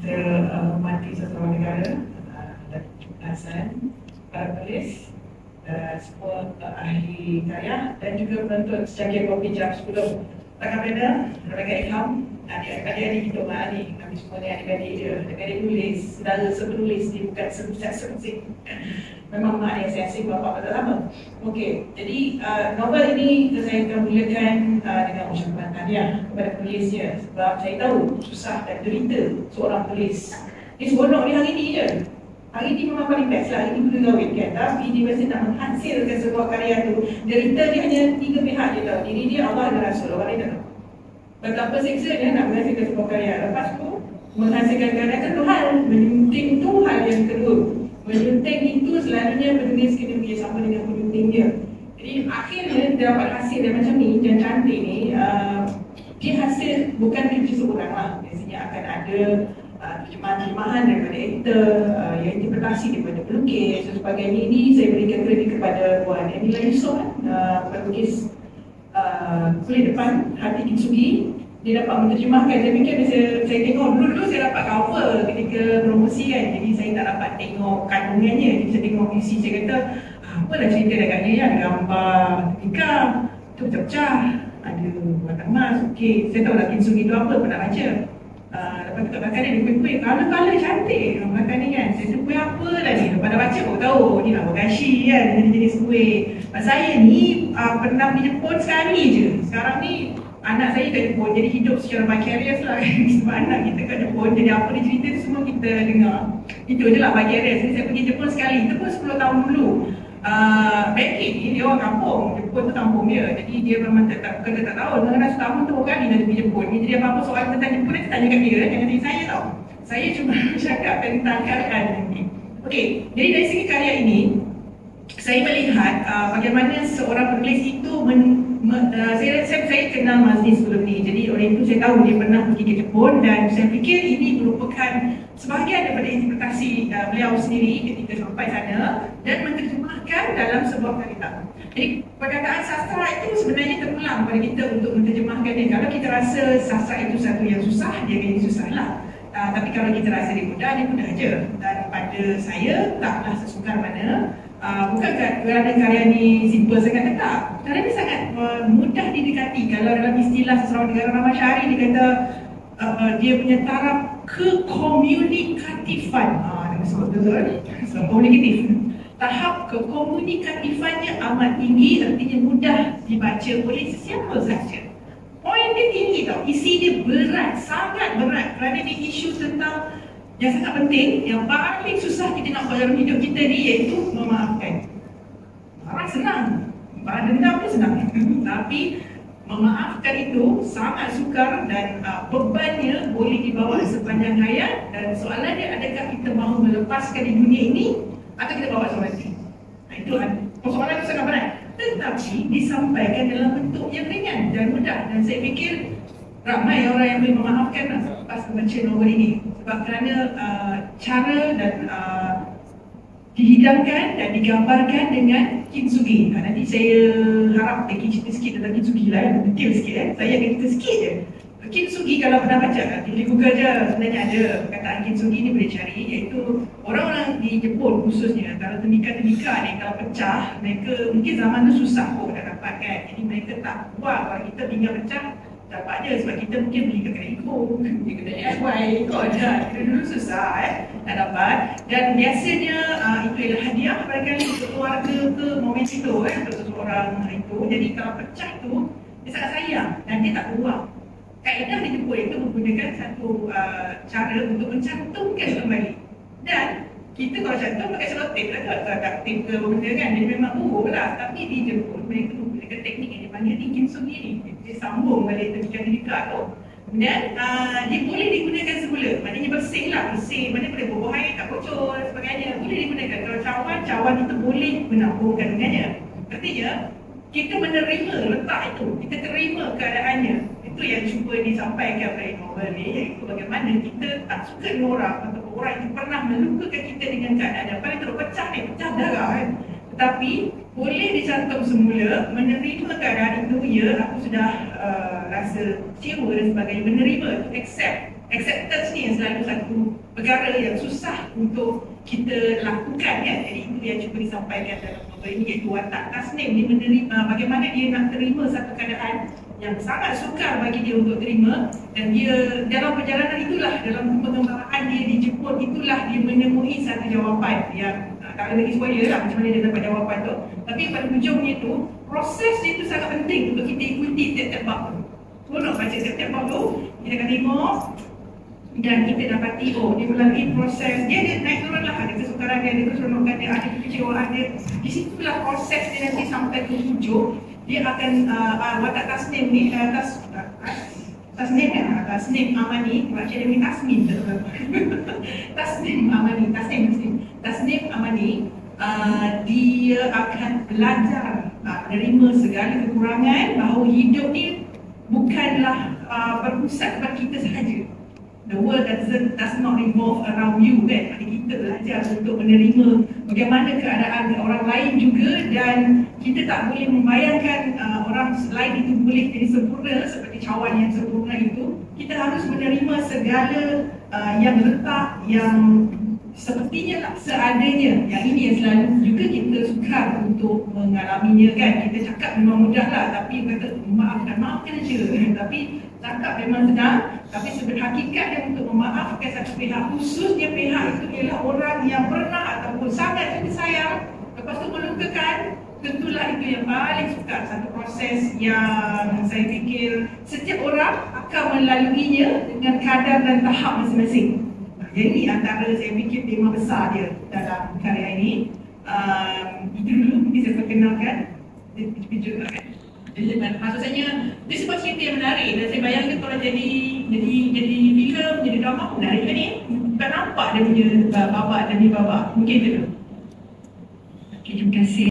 kita hormati sesama negara dan kebenaran para polis, semua ahli karya dan juga penonton sejajar kopi jam 10. Rakan Pena, Rakan Ilham, adik-adik kita orang ni, kami semua ni adik-adik dia, adik-adik tulis, saudara sepenulis ni bukan semusik. Memang mak dia saya asing bapak pada lama. Okey, jadi novel ini saya akan mulakan dengan ucapan tahniah kepada penulisnya sebab saya tahu susah dan derita seorang penulis. Dia seronok dia hari ni je. Hari ni memang paling best lah, hari ni boleh kahwin kan. Tapi dia mesti nak menghasilkan sebuah karya tu. Derita dia hanya 3 pihak je tau. Diri dia, Allah dan Rasul. Orang lain tak tahu. Betapa seksanya nak menghasilkan sebuah karya. Lepas tu, menghasilkan karya kan tu hal. Menyunting tu hal yang kedua. Menyunting itu selalunya penulis kena bekerjasama dengan penyunting dia. Jadi akhirnya dia dapat hasil yang macam ni, yang cantik ni. Dia hasil bukan kerja seorang lah. Biasanya akan ada terjemahan daripada editor, yang interpretasi daripada pelukis dan sebagainya. Ini saya berikan kredit kepada Puan Emila Yusof, pelukis kulit depan Hati Kintsugi. Dia dapat menterjemahkan. Saya fikir saya tengok dulu saya dapat cover ketika promosi kan, jadi saya tak dapat tengok kandungannya. Jadi saya tengok isi, saya kata apalah cerita agaknya ya, gambar nikah tu pecah-pecah, ada batang emas. Okey, saya tahu lah Kintsugi tu apa, pernah baca. Lepas tu kat belakang dia kuih-kuih, color cantik belakang ni kan. Saya tu kuih apa lah ni, lepas dah baca baru tahu ni lah wagashi kan, jenis kuih. Saya ni pernah pergi Jepun sekali je. Sekarang ni anak saya kat Jepun, jadi hidup secara vicarious lah kan. Sebab anak kita kat Jepun, jadi apa dia cerita tu semua kita dengar. Itu je lah vicarious. Jadi saya pergi Jepun sekali, itu pun 10 tahun dulu. Becky ni dia orang kampung, Jepun tu kampung dia. Jadi dia memang tak tahu, kadang-kadang setahun tu kali dah pergi Jepun. Jadi apa-apa soalan tentang Jepun dia tanya kat dia, jangan tanya saya tau. Saya cuma cakap tentang karya ini. Okey, jadi dari segi karya ini saya melihat bagaimana seorang penulis itu saya kenal Mazni sebelum ni. Jadi oleh itu saya tahu dia pernah pergi ke Jepun dan saya fikir ini merupakan sebahagian daripada interpretasi beliau sendiri ketika sampai sana dan menerjemahkan dalam sebuah karya. Jadi perkataan sastra itu sebenarnya terpulang pada kita untuk menerjemahkannya. Kalau kita rasa sastra itu satu yang susah, dia jadi susah lah. Tapi kalau kita rasa dia mudah je. Dan pada saya taklah sesukar mana. Bukan kerana karya ni simple sangat, tak. Karya ni sangat mudah didekati. Kalau dalam istilah sastrawan negara Rahmat Syahari, dia kata dia punya taraf kekomunikatifan. Dia sebut betul, komunikatif. Tahap kekomunikatifannya amat tinggi, artinya mudah dibaca oleh sesiapa sahaja. Poin dia tinggi tau, isi dia berat, sangat berat. Kerana dia isu tentang yang sangat penting, yang paling susah kita nak buat dalam hidup kita ni, iaitu memaafkan. Marah senang, balas dendam pun senang. Tapi memaafkan itu sangat sukar dan bebannya boleh dibawa sepanjang hayat. Dan soalan dia, adakah kita mahu melepaskan di dunia ini atau kita bawa sampai mati? Itu persoalan itu sangat berat. Tetapi disampaikan dalam bentuk yang ringan dan mudah. Dan saya fikir ramai orang yang boleh memaafkan selepas membaca novel ini. Sebab kerana cara dan dihidangkan dan digambarkan dengan kintsugi. Nanti saya harap Eki cerita sikit tentang kintsugi lah, yang detail sikit. Saya akan cerita sikit je. Kintsugi kalau pernah baca, di Google je sebenarnya ada perkataan kintsugi ni boleh cari, iaitu orang-orang di Jepun khususnya, kalau tembikar-tembikar ni kalau pecah, mereka mungkin zaman tu susah pun nak dapat kan. Jadi mereka tak buat, kalau kita tinggal pecah dapat je, sebab kita mungkin beli kat kedai Iko, beli kat DIY, kau je, kita dulu susah nak dapat. Dan biasanya itu adalah hadiah barangkali untuk keluarga ke momen itu untuk seseorang itu. Jadi kalau pecah tu, dia sangat sayang dan dia tak buang. Kaedah di Jepun itu menggunakan satu cara untuk mencantumkan kembali. Dan kita kalau cantum pakai selotip lah, tak ada tip ke benda kan, jadi memang buruk lah. Tapi di Jepun mereka menggunakan teknik yang dipanggil kintsugi ni. Dia sambung balik tembikar-tembikar tu. Dan dia boleh digunakan semula, maknanya bersih lah, bersih. Mana boleh bubuh air, tak bocor dan sebagainya. Boleh digunakan. Kalau cawan itu boleh menampung kandungannya. Artinya, kita menerima letak itu, kita terima keadaannya. Itu yang cuba disampaikan oleh novel ni, iaitu bagaimana kita tak suka dengan orang atau orang yang pernah melukakan kita dengan keadaan yang paling teruk, pecah darah kan. Tetapi boleh dicantum semula, menerima keadaan itu, ya aku sudah rasa kecewa dan sebagainya, menerima, to accept acceptance ni yang selalu satu perkara yang susah untuk kita lakukan ya. Jadi itu yang cuba disampaikan dalam novel ini, iaitu watak Tasnim ni menerima bagaimana dia nak terima satu keadaan yang sangat sukar bagi dia untuk terima, dan dia dalam perjalanan itulah, dalam pengembaraan dia dijemput itulah dia menemui satu jawapan yang tak ada bagi spoiler lah macam mana dia dapat jawapan tu, tapi pada hujungnya tu proses dia tu sangat penting untuk kita ikuti tiap-tiap bab tu. Nak baca tiap-tiap bab tu, kita akan tengok dan kita dapati oh dia melalui proses dia naik turun lah, ada kesukaran dia, ada keseronokan dia, ada kekecewaan dia. Di situlah proses dia nanti sampai ke hujung. Dia akan watak Tasnim ni Tasnim Amani, baca dia ni Tasmin Tasnim Amani, dia akan belajar menerima segala kekurangan, bahawa hidup ni bukanlah berpusat kepada kita sahaja. The world does not revolve around you kan. Kita belajar untuk menerima bagaimana keadaan orang lain juga, dan kita tak boleh membayangkan orang lain itu boleh jadi sempurna seperti cawan yang sempurna itu. Kita harus menerima segala yang letak, yang sepertinya lah, seadanya. Yang ini yang selalu juga kita sukar untuk mengalaminya kan. Kita cakap memang mudah lah, tapi kata maafkan je. Tapi cakap memang senang, tapi sebenarnya hakikatnya untuk memaafkan satu pihak, khususnya pihak itu ialah orang yang pernah ataupun sangat kita sayang, lepas tu melukakan, tentulah itu yang paling sukar. Satu proses yang saya fikir setiap orang akan melaluinya dengan kadar dan tahap masing-masing. Jadi antara saya fikir tema besar dia dalam karya ini. Itu dulu mungkin saya perkenalkan. Juga kan. Maksudnya dia sebuah cerita yang menarik, dan saya bayangkan kalau jadi filem, jadi drama pun menarik kan ni. Bukan nampak dia punya babak demi babak. Mungkin itu dulu. Okay, terima kasih.